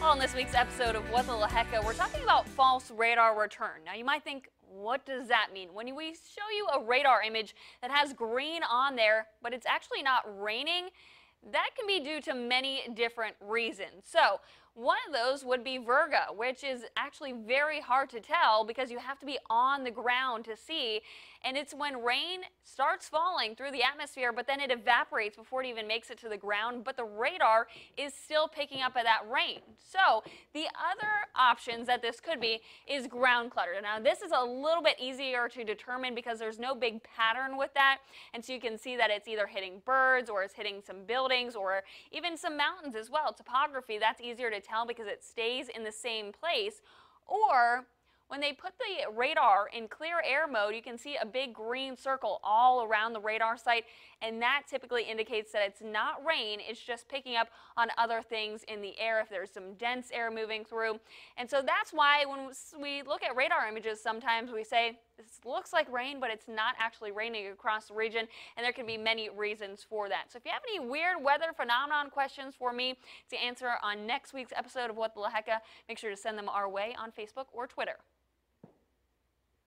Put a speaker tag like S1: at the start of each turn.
S1: Well, in this week's episode of What the Hecka, we're talking about false radar return. Now, you might think, what does that mean? When we show you a radar image that has green on there, but it's actually not raining, that can be due to many different reasons. So, one of those would be Virga, which is actually very hard to tell because you have to be on the ground to see. And it's when rain starts falling through the atmosphere, but then it evaporates before it even makes it to the ground, but the radar is still picking up at that rain. So the other options that this could be is ground clutter. Now this is a little bit easier to determine because there's no big pattern with that. And so you can see that it's either hitting birds or it's hitting some buildings or even some mountains as well. Topography, that's easier to tell because it stays in the same place. Or when they put the radar in clear air mode, you can see a big green circle all around the radar site, and that typically indicates that it's not rain, it's just picking up on other things in the air if there's some dense air moving through. And so that's why when we look at radar images, sometimes we say, this looks like rain, but it's not actually raining across the region, and there can be many reasons for that. So if you have any weird weather phenomenon questions for me to answer on next week's episode of What the Hecka, make sure to send them our way on Facebook or Twitter.